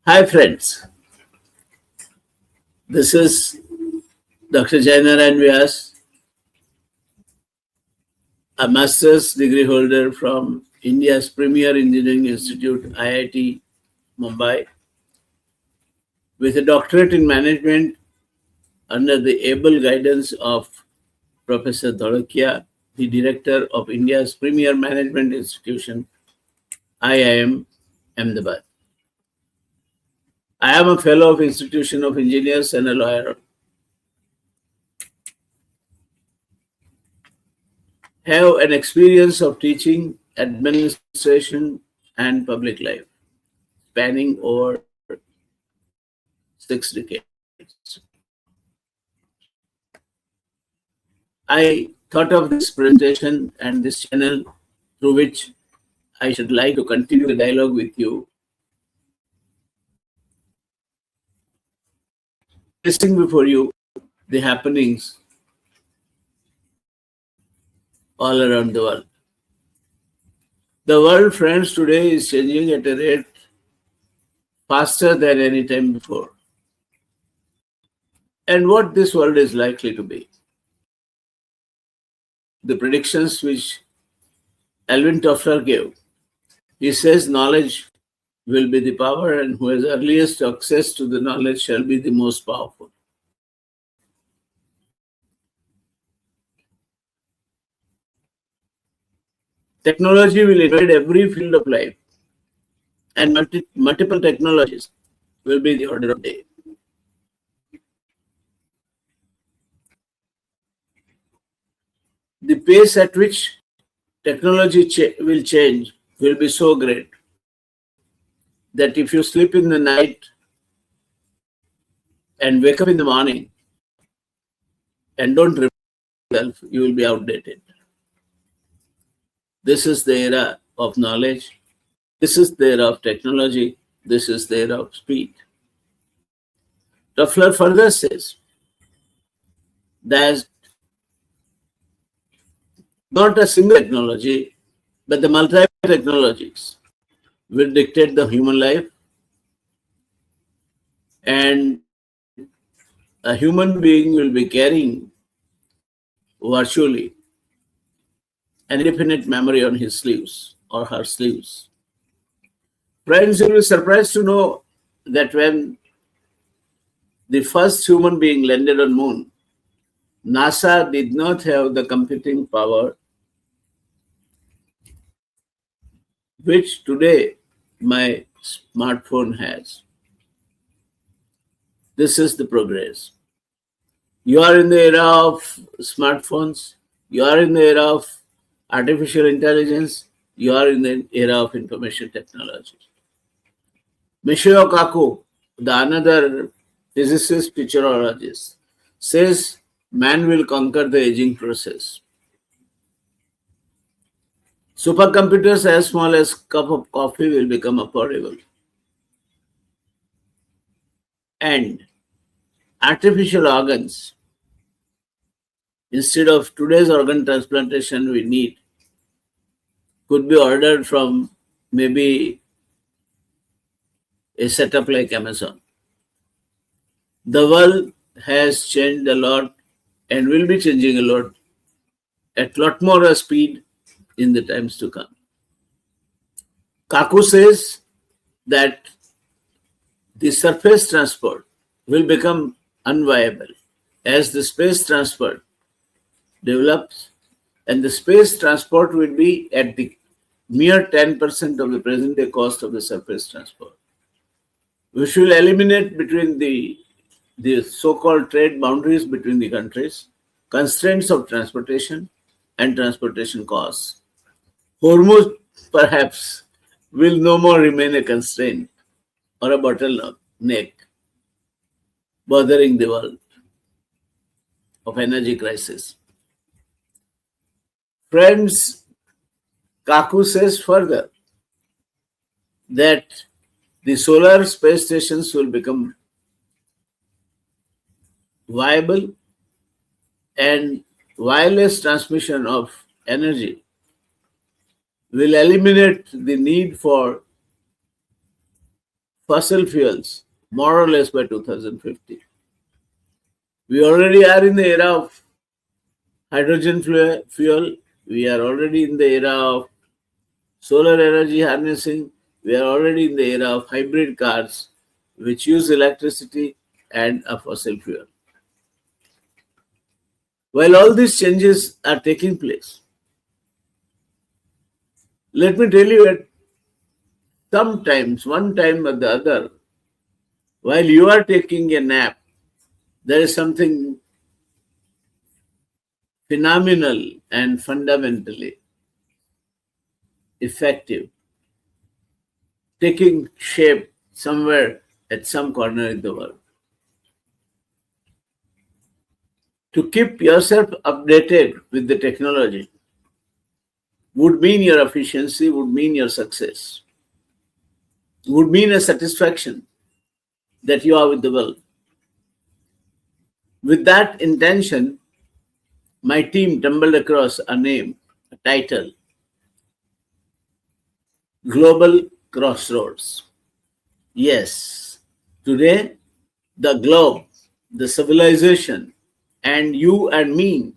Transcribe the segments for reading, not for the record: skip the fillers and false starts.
Hi friends, this is Dr. Jaynarayan Vyas, a master's degree holder from India's premier engineering institute, IIT Mumbai, with a doctorate in management under the able guidance of Professor Dholakia, the director of India's premier management institution, IIM Ahmedabad. I am a fellow of Institution of Engineers and a lawyer. Have an experience of teaching, administration, and public life, spanning over 6 decades. I thought of this presentation and this channel through which I should like to continue the dialogue with you, listing before you the happenings all around the world. The world, friends, today is changing at a rate faster than any time before. And what this world is likely to be. The predictions which Alvin Toffler gave. He says knowledge will be the power, and who has earliest access to the knowledge shall be the most powerful. Technology will invade every field of life, and multiple technologies will be the order of the day. The pace at which technology will change will be so great that if you sleep in the night and wake up in the morning and don't remember yourself, you will be outdated. This is the era of knowledge. This is the era of technology. This is the era of speed. Toffler further says that not a single technology, but the multiple technologies will dictate the human life, and a human being will be carrying virtually an infinite memory on his sleeves or her sleeves. Friends, you will be surprised to know that when the first human being landed on moon, NASA did not have the computing power which today my smartphone has. This is the progress. You are in the era of smartphones. You are in the era of artificial intelligence. You are in the era of information technology. Michio Kaku, the another physicist futurologist, says man will conquer the aging process. Supercomputers as small as a cup of coffee will become affordable. And artificial organs, instead of today's organ transplantation we need, could be ordered from maybe a setup like Amazon. The world has changed a lot and will be changing a lot at a lot more speed in the times to come. Kaku says that the surface transport will become unviable as the space transport develops, and the space transport will be at the mere 10% of the present day cost of the surface transport, which will eliminate between the so-called trade boundaries between the countries, constraints of transportation and transportation costs. Hormuz perhaps will no more remain a constraint or a bottleneck bothering the world of energy crisis. Friends, Kaku says further that the solar space stations will become viable, and wireless transmission of energy will eliminate the need for fossil fuels, more or less by 2050. We already are in the era of hydrogen fuel. We are already in the era of solar energy harnessing. We are already in the era of hybrid cars, which use electricity and a fossil fuel. While all these changes are taking place, let me tell you that sometimes, one time or the other, while you are taking a nap, there is something phenomenal and fundamentally effective taking shape somewhere at some corner in the world. To keep yourself updated with the technology would mean your efficiency, would mean your success, would mean a satisfaction that you are with the world. With that intention, my team stumbled across a name, a title, Global Crossroads. Yes, today the globe, the civilization, and you and me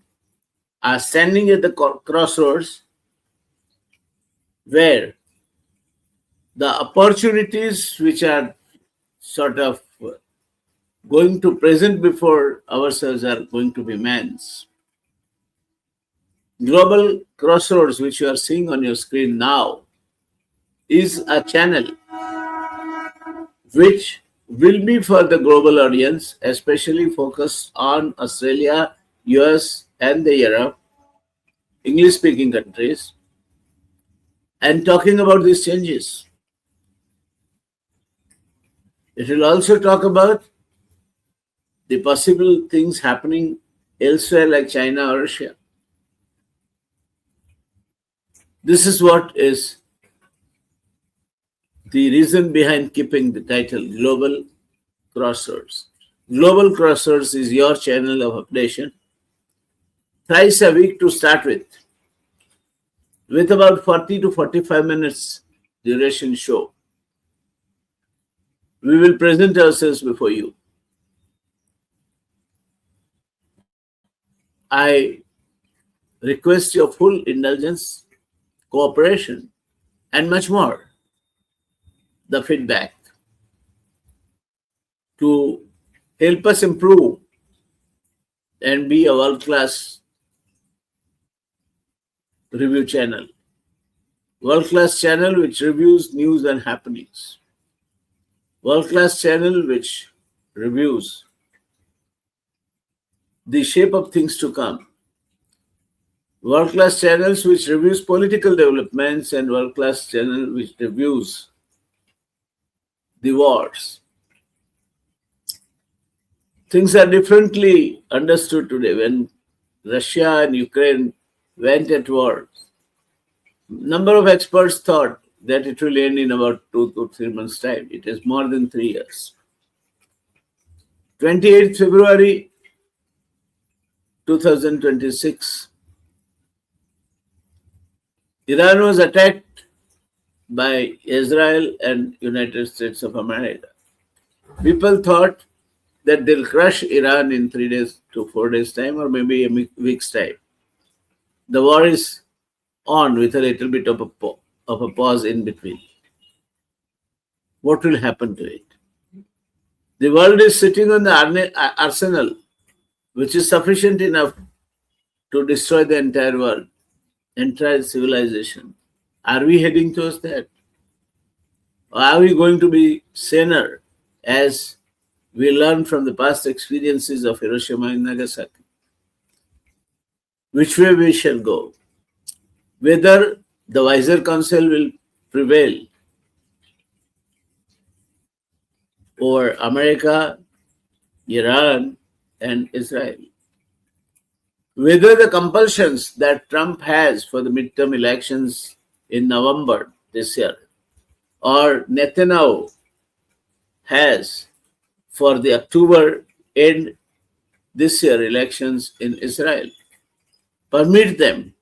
are standing at the crossroads where the opportunities which are sort of going to present before ourselves are going to be man's. Global Crossroads, which you are seeing on your screen now, is a channel which will be for the global audience, especially focused on Australia, US, and the Europe, English speaking countries, and talking about these changes. It will also talk about the possible things happening elsewhere like China or Russia. This is what is the reason behind keeping the title Global Crossroads. Global Crossroads is your channel of updation, thrice a week to start with about 40 to 45 minutes duration show. We will present ourselves before you. I request your full indulgence, cooperation, and much more. The feedback to help us improve and be a world-class review channel. World-class channel which reviews news and happenings. World-class channel which reviews the shape of things to come. World-class channels which reviews political developments, and world-class channel which reviews the wars. Things are differently understood today. When Russia and Ukraine went at war, number of experts thought that it will end in about 2 to 3 months' time. It is more than 3 years. 28th February 2026, Iran was attacked by Israel and United States of America. People thought that they'll crush Iran in 3 days to 4 days' time, or maybe a week's time. The war is on with a little bit of a pause in between. What will happen to it? The world is sitting on the arsenal, which is sufficient enough to destroy the entire world, entire civilization. Are we heading towards that? Or are we going to be saner as we learn from the past experiences of Hiroshima and Nagasaki? Which way we shall go? Whether the wiser counsel will prevail over America, Iran, and Israel. Whether the compulsions that Trump has for the midterm elections in November this year, or Netanyahu has for the October end this year elections in Israel, permit them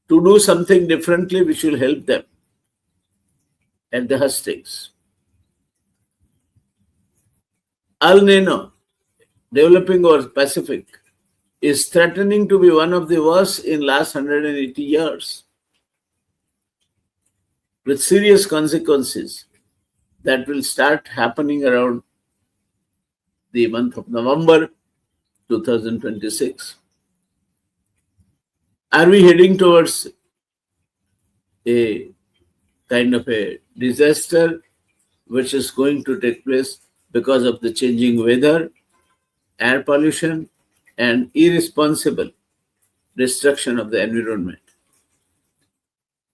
to do something differently which will help them at the hustings. El Nino, developing over Pacific, is threatening to be one of the worst in last 180 years, with serious consequences that will start happening around the month of November 2026. Are we heading towards a kind of a disaster which is going to take place because of the changing weather, air pollution, and irresponsible destruction of the environment?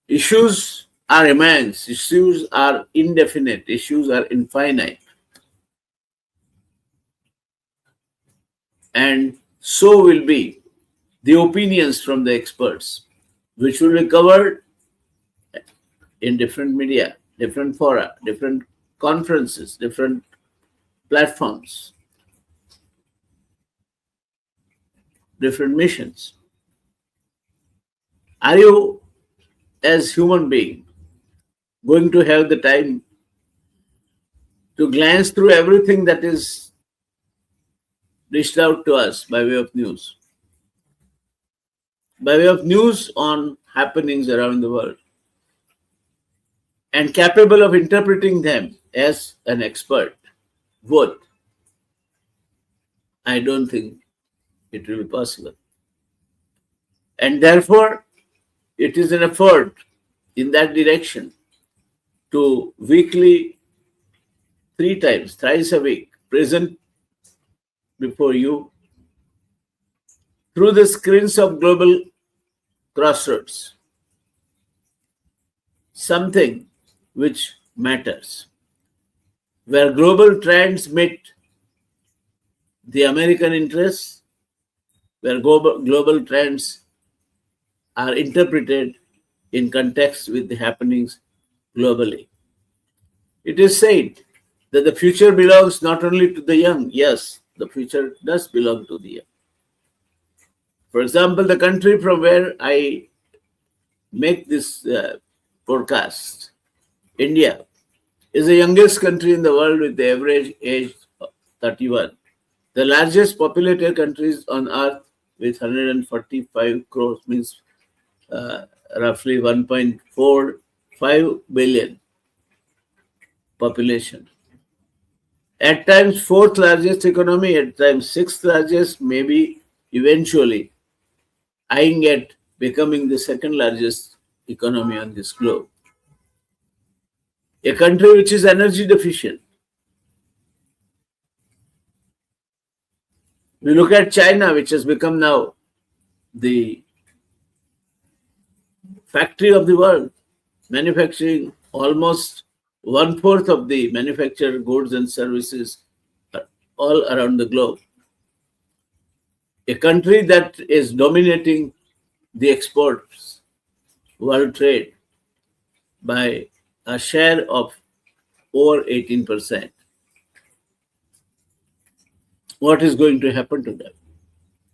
Issues are immense, issues are indefinite, issues are infinite. And so will be the opinions from the experts, which will be covered in different media, different fora, different conferences, different platforms, different missions. Are you, as human being, going to have the time to glance through everything that is dished out to us by way of news? By way of news on happenings around the world, and capable of interpreting them as an expert would? I don't think it will be possible. And therefore, it is an effort in that direction to weekly, 3 times, thrice a week, present before you through the screens of global crossroads something which matters, where global trends meet the American interests, where global trends are interpreted in context with the happenings globally. It is said that the future belongs not only to the young. Yes, the future does belong to the young. For example, the country from where I make this podcast, India, is the youngest country in the world with the average age of 31. The largest populated countries on earth with 145 crores, means roughly 1.45 billion population. At times, 4th largest economy, at times 6th largest, maybe eventually eyeing at becoming the 2nd largest economy on this globe. A country which is energy deficient. We look at China, which has become now the factory of the world, manufacturing almost 1/4 of the manufactured goods and services all around the globe. A country that is dominating the exports, world trade, by a share of over 18%. What is going to happen to them?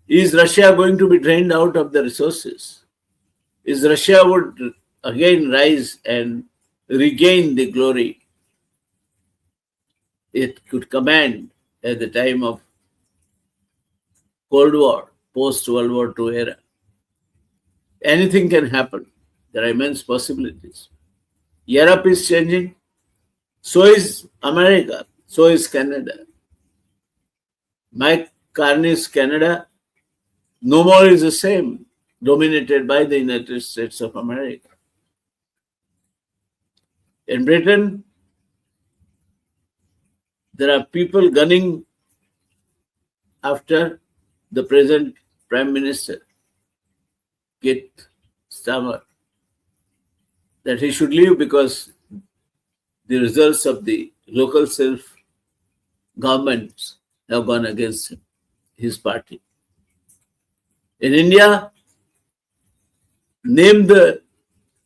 Is Russia going to be drained out of the resources? Is Russia would again rise and regain the glory it could command at the time of Cold War, post-World War II era? Anything can happen. There are immense possibilities. Europe is changing. So is America. So is Canada. Mike Carney's Canada no more is the same, dominated by the United States of America. In Britain, there are people gunning after the present Prime Minister, Keir Starmer, that he should leave because the results of the local self-governments have gone against him, his party. In India, name the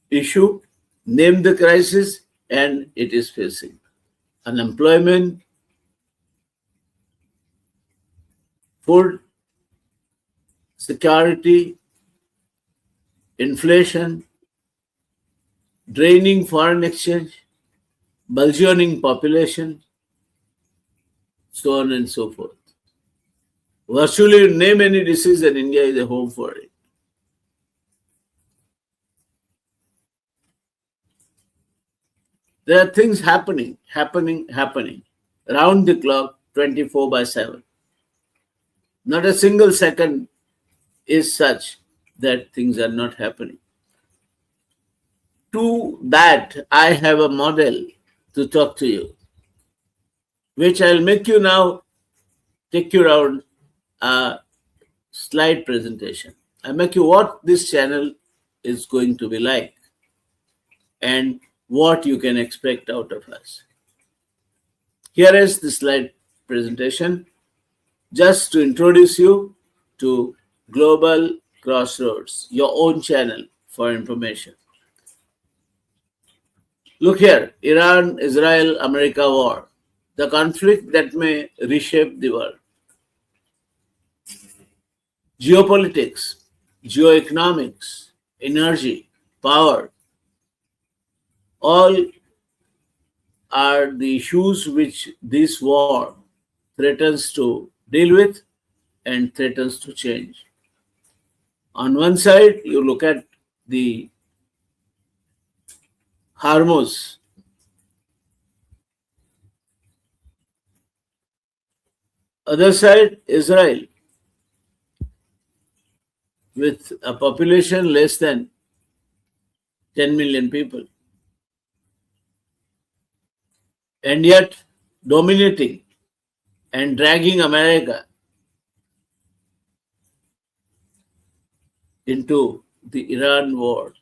issue, name the crisis, and it is facing unemployment, food security, inflation, draining foreign exchange, burgeoning population, so on and so forth. Virtually name any disease and India is a home for it. There are things happening round the clock, 24/7. Not a single second is such that things are not happening. To that, I have a model to talk to you, which I'll make you now take you around a slide presentation. I'll make you what this channel is going to be like and what you can expect out of us. Here is the slide presentation, just to introduce you to GlobalXroads, your own channel for information. Look here, Iran, Israel, America war, the conflict that may reshape the world. Geopolitics, geoeconomics, energy, power, all are the issues which this war threatens to deal with and threatens to change. On one side, you look at the Hormuz. Other side, Israel, with a population less than 10 million people, and yet dominating and dragging America into the Iran war.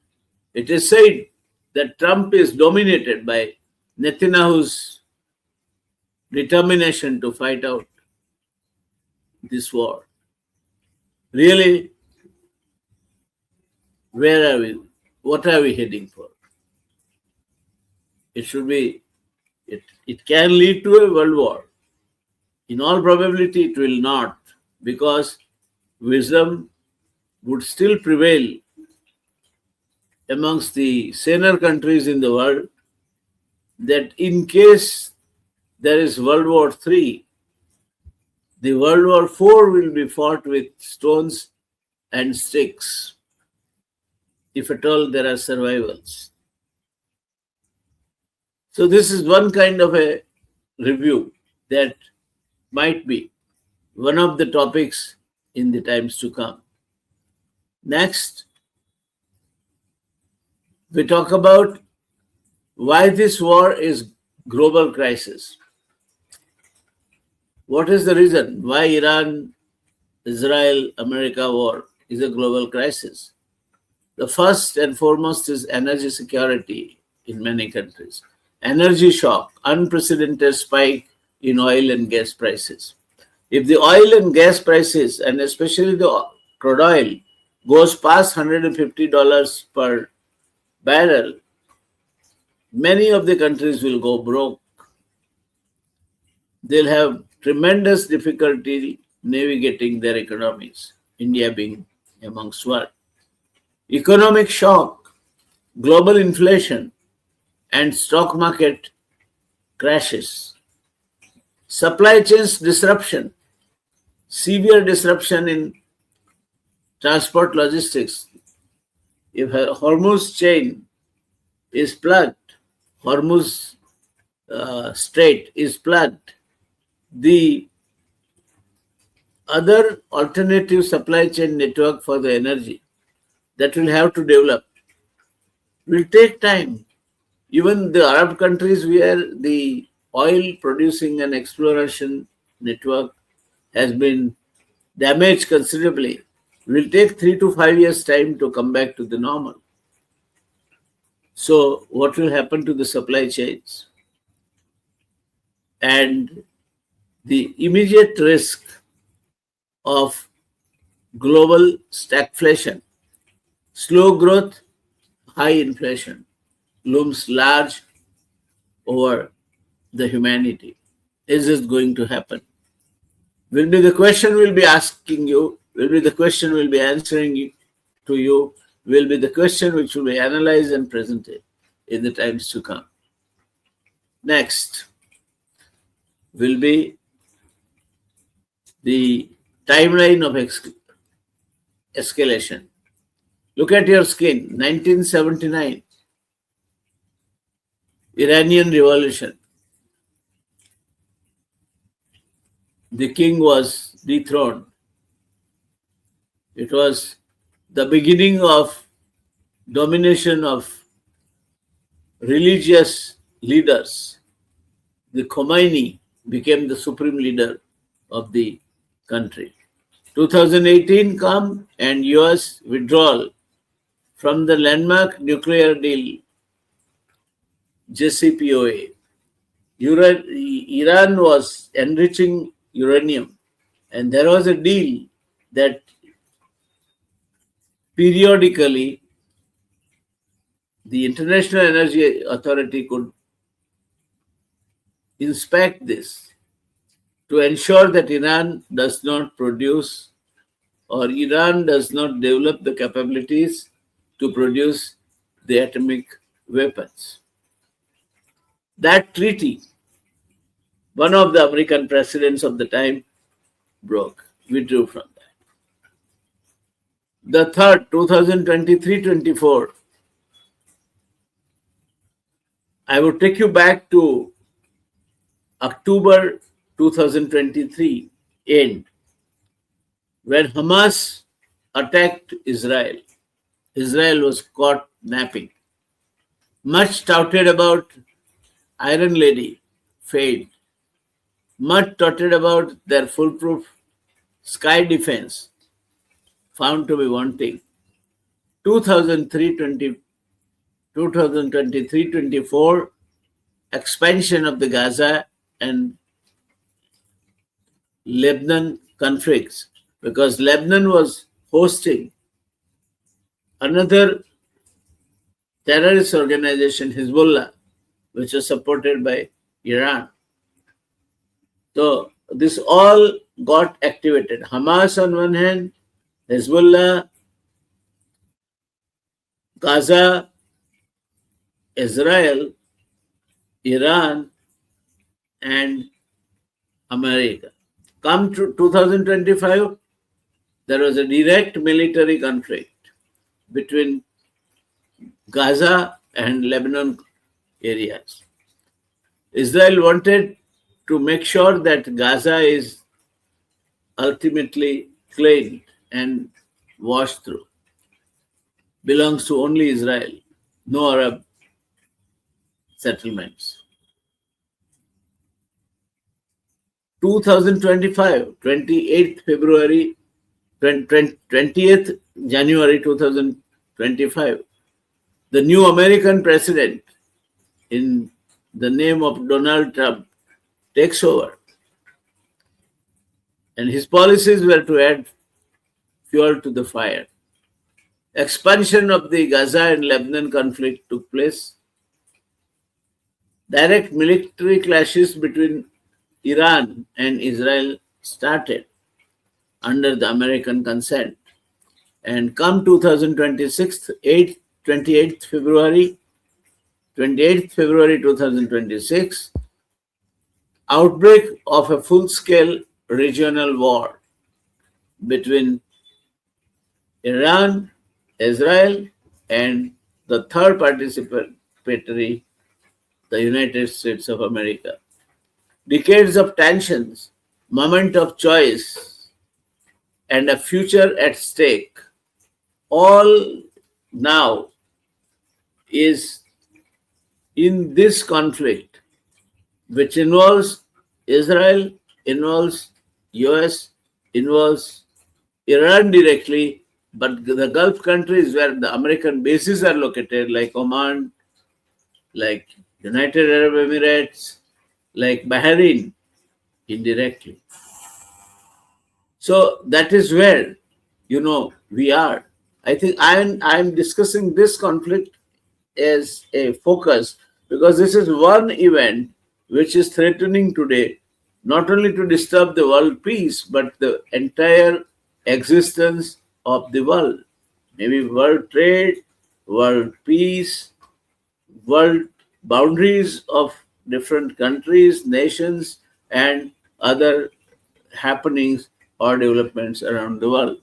It is said that Trump is dominated by Netanyahu's determination to fight out this war. Really, where are we? What are we heading for? It should be, it can lead to a world war. In all probability, it will not, because wisdom would still prevail amongst the saner countries in the world that in case there is World War III, the World War IV will be fought with stones and sticks, if at all there are survivals. So this is one kind of a review that might be one of the topics in the times to come. Next, we talk about why this war is global crisis. What is the reason why Iran, Israel, America war is a global crisis? The first and foremost is energy security in many countries. Energy shock, unprecedented spike in oil and gas prices. If the oil and gas prices, and especially the crude oil, goes past $150 per barrel, many of the countries will go broke. They'll have tremendous difficulty navigating their economies, India being amongst one. Economic shock, global inflation, and stock market crashes. Supply chains disruption, severe disruption in transport logistics. If a Hormuz chain is plugged, Hormuz Strait is plugged, the other alternative supply chain network for the energy that will have to develop will take time. Even the Arab countries where the oil producing and exploration network has been damaged considerably will take 3 to 5 years time to come back to the normal. So what will happen to the supply chains? And the immediate risk of global stagflation, slow growth, high inflation looms large over the humanity. Is this going to happen? Will be the question we'll be asking you, will be the question we'll be answering to you, will be the question which will be analyzed and presented in the times to come. Next will be the timeline of escalation. Look at your skin. 1979, Iranian Revolution. The king was dethroned. It was the beginning of domination of religious leaders. The Khomeini became the supreme leader of the country. 2018 come and US withdrawal from the landmark nuclear deal, JCPOA. Iran was enriching uranium, and there was a deal that periodically the International Energy Authority could inspect this to ensure that Iran does not produce or Iran does not develop the capabilities to produce the atomic weapons. That treaty, one of the American presidents of the time withdrew from that. The third, 2023-24, I would take you back to October 2023 end, when Hamas attacked Israel. Israel was caught napping. Much touted about Iron Lady failed. Much touted about their foolproof sky defense found to be wanting. 2023-24 expansion of the Gaza and Lebanon conflicts, because Lebanon was hosting another terrorist organization, Hezbollah, which was supported by Iran. So this all got activated. Hamas on one hand, Hezbollah, Gaza, Israel, Iran, and America. Come to 2025, there was a direct military conflict between Gaza and Lebanon areas. Israel wanted to make sure that Gaza is ultimately cleaned and washed through. Belongs to only Israel, no Arab settlements. 2025, 28th February, 20th January 2025, the new American president, in the name of Donald Trump, takes over. And his policies were to add fuel to the fire. Expansion of the Gaza and Lebanon conflict took place. Direct military clashes between Iran and Israel started under the American consent. And come 2026, 28th February 2026, outbreak of a full-scale regional war between Iran, Israel, and the third participatory, the United States of America. Decades of tensions, moment of choice, and a future at stake, all now is in this conflict, which involves Israel, involves US, involves Iran directly, but the Gulf countries where the American bases are located, like Oman, like United Arab Emirates, like Bahrain, indirectly. So that is where, we are. I think I'm discussing this conflict as a focus because this is one event which is threatening today, not only to disturb the world peace, but the entire existence of the world. Maybe world trade, world peace, world boundaries of different countries, nations, and other happenings or developments around the world.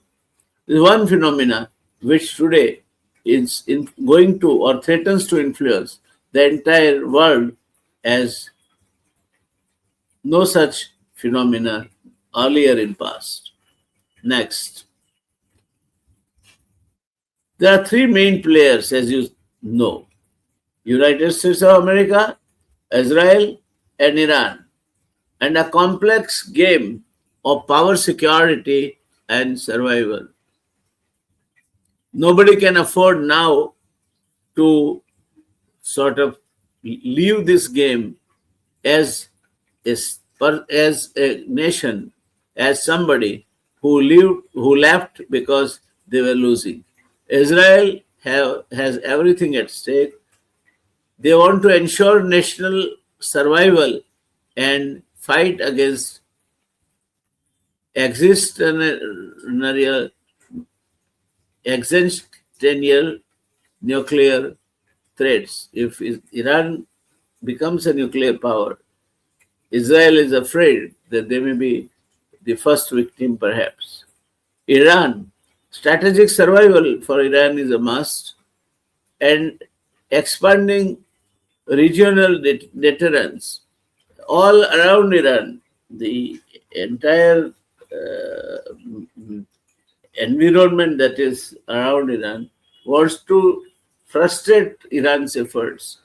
This is one phenomena which today is going to or threatens to influence the entire world as no such phenomena earlier in past. Next, there are three main players, as you know: United States of America, Israel, and Iran, and a complex game of power security and survival. Nobody can afford now to sort of leave this game as as a nation, as somebody who left because they were losing. Israel has everything at stake. They want to ensure national survival and fight against existential existential nuclear threats. If Iran becomes a nuclear power, Israel is afraid that they may be the first victim, perhaps. Iran, strategic survival for Iran is a must, and expanding regional deterrence all around Iran. The entire environment that is around Iran wants to frustrate Iran's efforts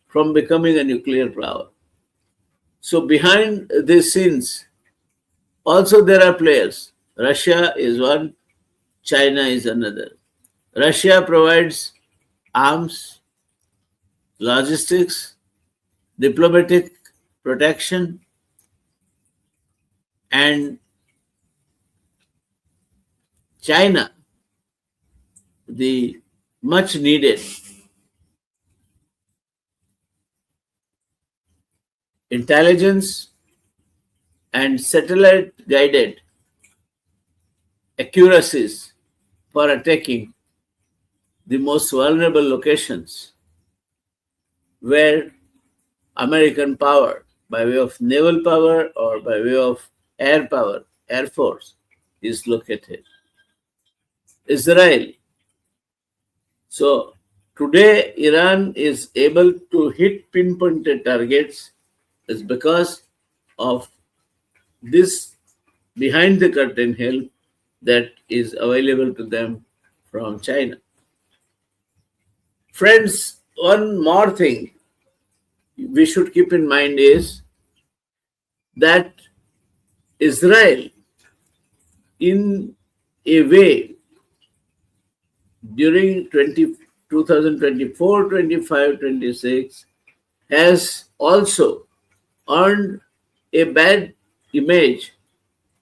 from becoming a nuclear power. So behind these scenes, also there are players. Russia is one, China is another. Russia provides arms, logistics, diplomatic protection, and China, the much needed intelligence and satellite guided accuracies for attacking the most vulnerable locations where American power, by way of naval power or by way of air power, air force, is located. Israel. So today, Iran is able to hit pinpointed targets is because of this behind the curtain help that is available to them from China. Friends, one more thing we should keep in mind is that Israel, in a way, during 2024, 25, 26, has also earned a bad image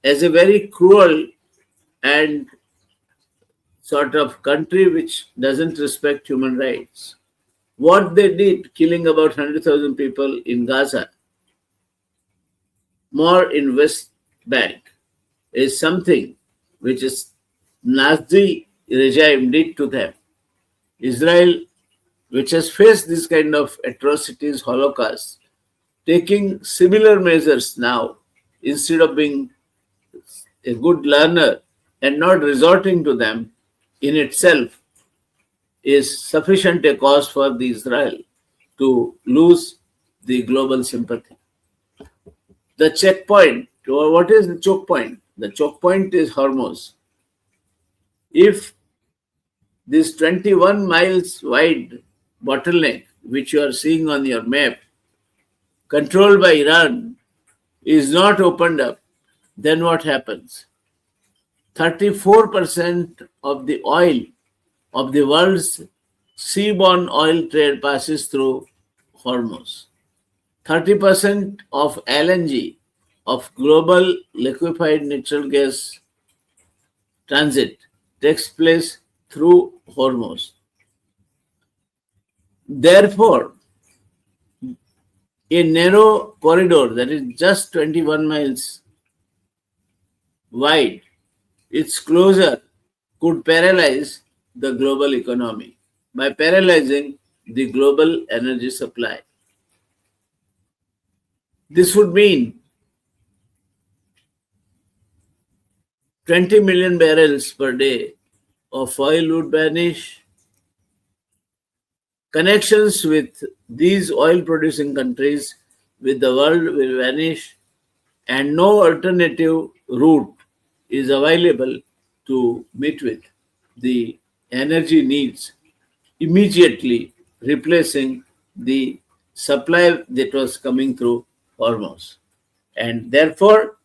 as a very cruel and sort of country which doesn't respect human rights. What they did, killing about 100,000 people in Gaza, more in West Bank, is something which is Nazi regime did to them. Israel, which has faced this kind of atrocities, Holocaust, taking similar measures now, instead of being a good learner and not resorting to them, in itself is sufficient a cause for the Israel to lose the global sympathy. The checkpoint, or what is the choke point? The choke point is Hormuz. If this 21 miles wide bottleneck, which you are seeing on your map, controlled by Iran, is not opened up, then what happens? 34% of the oil of the world's seaborne oil trade passes through Hormuz. 30% of LNG, of global liquefied natural gas transit, takes place through Hormuz. Therefore, a narrow corridor that is just 21 miles wide, its closure could paralyze the global economy by paralyzing the global energy supply. This would mean 20 million barrels per day of oil would vanish. Connections with these oil producing countries with the world will vanish, and no alternative route is available to meet with the energy needs, immediately replacing the supply that was coming through Hormuz. And therefore,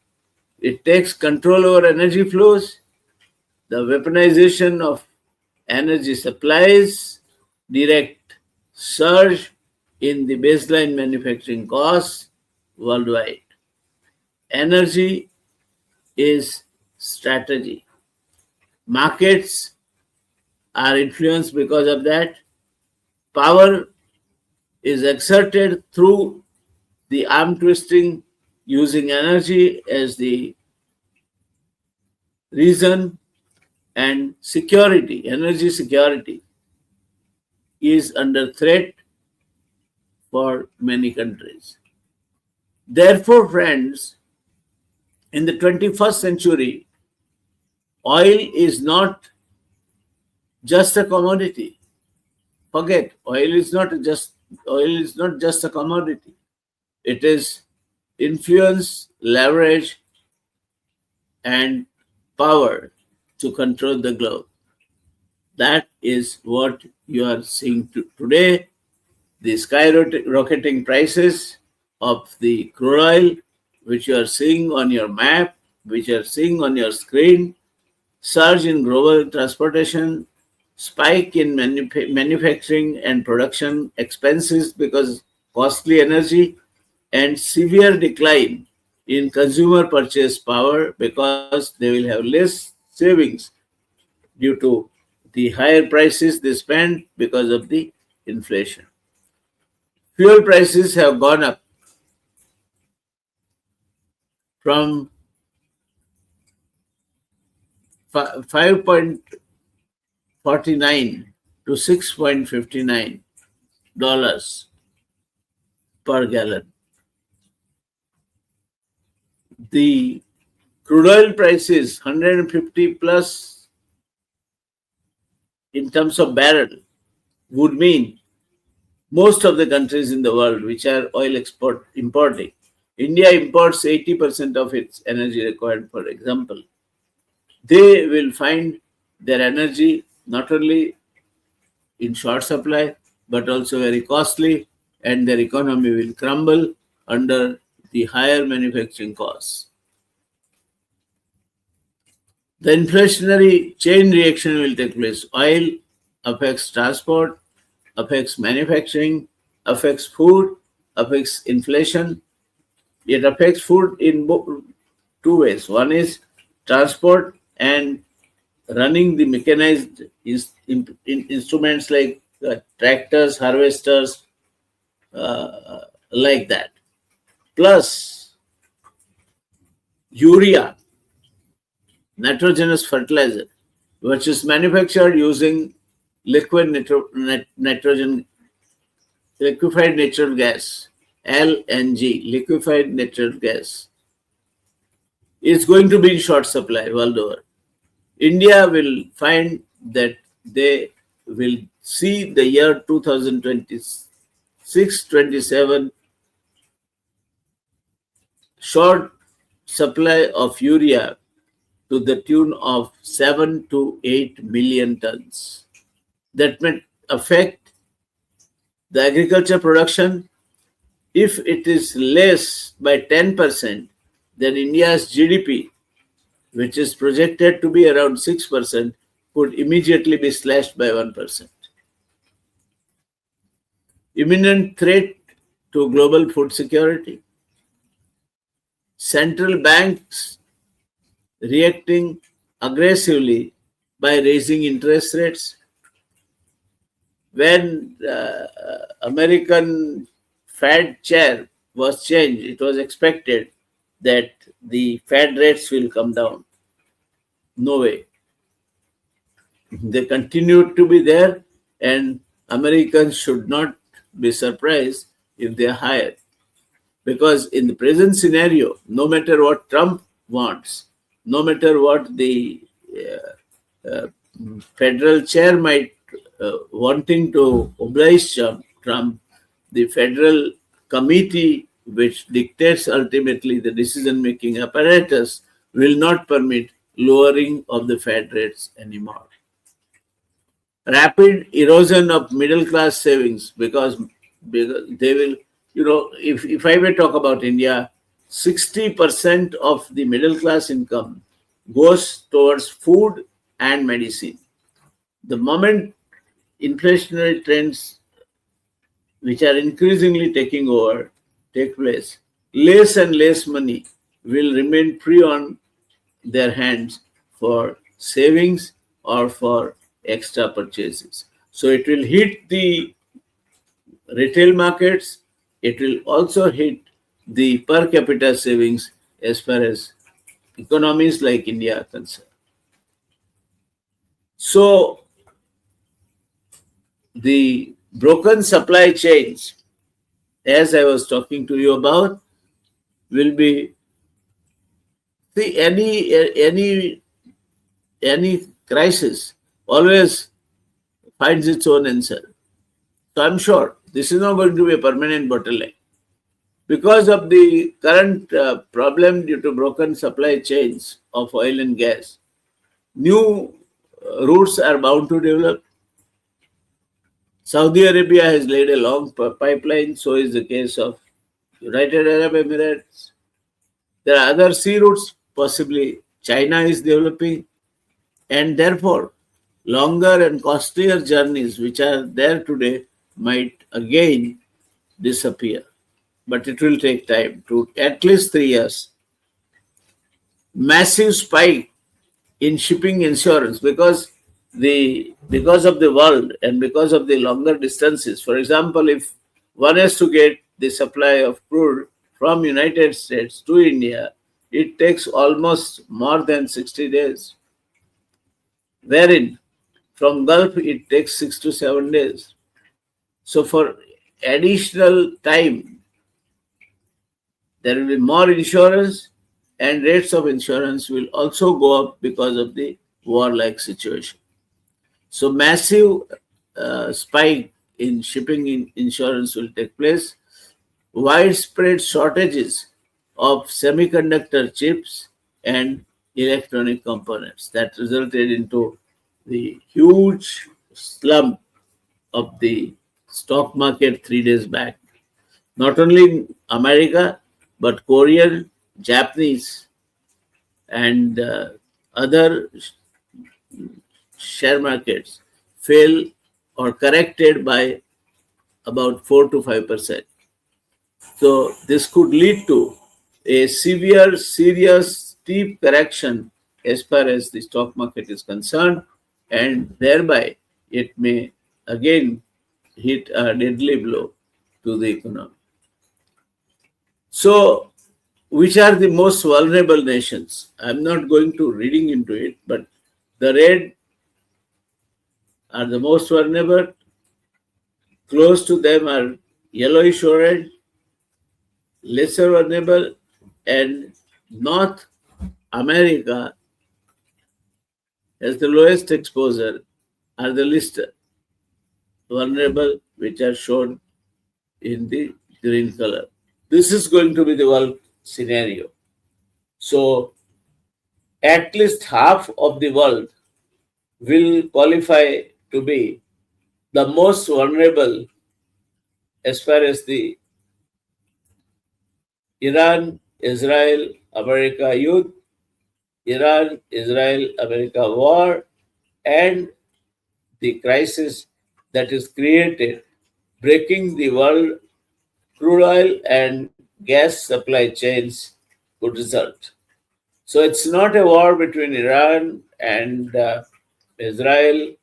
it takes control over energy flows, the weaponization of energy supplies, direct surge in the baseline manufacturing costs worldwide. Energy is strategy. Markets are influenced because of that. Power is exerted through the arm twisting, using energy as the reason, and security, energy security, is under threat for many countries. Therefore, friends, in the 21st century, oil is not just a commodity. Forget, oil is not just a commodity. It is influence, leverage, and power to control the globe. That is what you are seeing today. The skyrocketing prices of the crude oil, which you are seeing on your map, which you are seeing on your screen, surge in global transportation, spike in manufacturing and production expenses because costly energy, and severe decline in consumer purchase power because they will have less savings due to the higher prices they spend because of the inflation. Fuel prices have gone up from 5.49 to $6.59 per gallon. The crude oil prices 150 plus in terms of barrel would mean most of the countries in the world which are oil importing. India imports 80% of its energy required, for example. They will find their energy not only in short supply, but also very costly, and their economy will crumble under the higher manufacturing costs. The inflationary chain reaction will take place. Oil affects transport, affects manufacturing, affects food, affects inflation. It affects food in two ways. One is transport and running the mechanized instruments like tractors, harvesters, like that. Plus, urea, nitrogenous fertilizer, which is manufactured using nitrogen, liquefied natural gas, LNG, liquefied natural gas, is going to be in short supply world over. India will find that they will see the year 2026-27 short supply of urea to the tune of 7 to 8 million tons. That may affect the agriculture production. If it is less by 10%, then India's GDP, which is projected to be around 6%, could immediately be slashed by 1%. Imminent threat to global food security. Central banks reacting aggressively by raising interest rates. When American Fed chair was changed, it was expected that the Fed rates will come down. No way. They continue to be there, and Americans should not be surprised if they are higher. Because in the present scenario, no matter what Trump wants, no matter what the uh, federal chair might wanting to oblige Trump, the federal committee, which dictates ultimately the decision-making apparatus, will not permit lowering of the Fed rates anymore. Rapid erosion of middle class savings because they will, if I may talk about India, 60% of the middle class income goes towards food and medicine. The moment inflationary trends, which are increasingly taking over, take place, less and less money will remain free on their hands for savings or for extra purchases. So it will hit the retail markets, it will also hit the per capita savings as far as economies like India are concerned. So the broken supply chains, as I was talking to you about, will be, see, any crisis always finds its own answer. So I'm sure this is not going to be a permanent bottleneck. Because of the current problem due to broken supply chains of oil and gas, new routes are bound to develop. Saudi Arabia has laid a long pipeline, so is the case of United Arab Emirates. There are other sea routes, possibly China is developing, and therefore longer and costlier journeys which are there today might again disappear. But it will take time, to at least 3 years. Massive spike in shipping insurance because of the world and because of the longer distances. For example, if one has to get the supply of crude from United States to India, it takes almost more than 60 days. Wherein from Gulf it takes 6 to 7 days. So for additional time, there will be more insurance, and rates of insurance will also go up because of the war-like situation. So massive spike in shipping insurance will take place. Widespread shortages of semiconductor chips and electronic components that resulted into the huge slump of the stock market 3 days back. Not only in America, but Korean, Japanese, and other share markets fell or corrected by about 4 to 5%. So this could lead to a severe, serious, steep correction as far as the stock market is concerned, and thereby it may again hit a deadly blow to the economy. So, which are the most vulnerable nations? I'm not going to reading into it, but the red are the most vulnerable. Close to them are yellowish orange, lesser vulnerable, and North America has the lowest exposure, are the least vulnerable, which are shown in the green color. This is going to be the world scenario. So, at least half of the world will qualify to be the most vulnerable as far as the Iran, Israel, America youth, Iran, Israel, America war, and the crisis that is created, breaking the world crude oil and gas supply chains could result. So it's not a war between Iran and Israel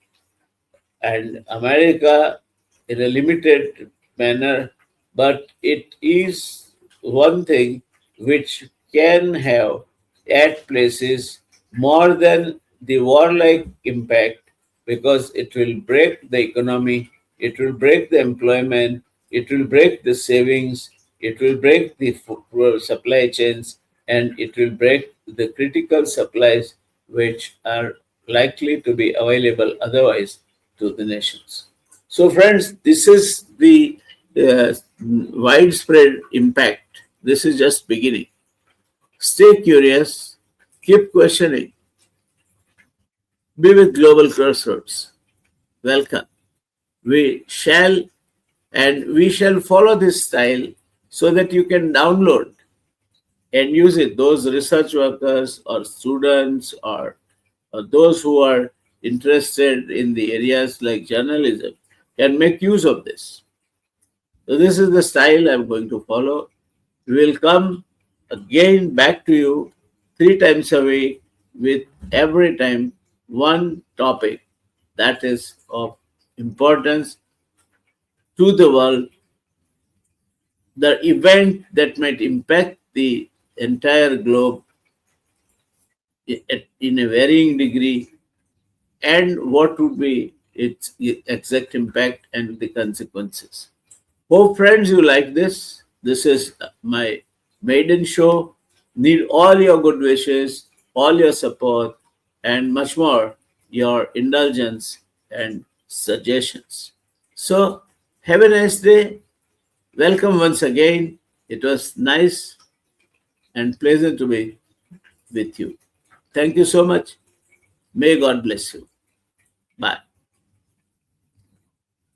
and America in a limited manner, but it is one thing which can have at places more than the warlike impact, because it will break the economy, it will break the employment, it will break the savings, it will break the supply chains, and it will break the critical supplies which are likely to be available otherwise to the nations. So, friends, this is the widespread impact. This is just beginning. Stay curious, keep questioning. Be with Global Crossroads. Welcome. We shall follow this style so that you can download and use it. Those research workers or students or those who are interested in the areas like journalism can make use of this. So this is the style I'm going to follow. We will come again back to you 3 times a week with every time one topic that is of importance to the world, the event that might impact the entire globe in a varying degree, and what would be its exact impact and the consequences. Hope, friends, you like this. This is my maiden show. Need all your good wishes, all your support, and much more your indulgence and suggestions. So, have a nice day. Welcome once again. It was nice and pleasant to be with you. Thank you so much. May God bless you. Bye.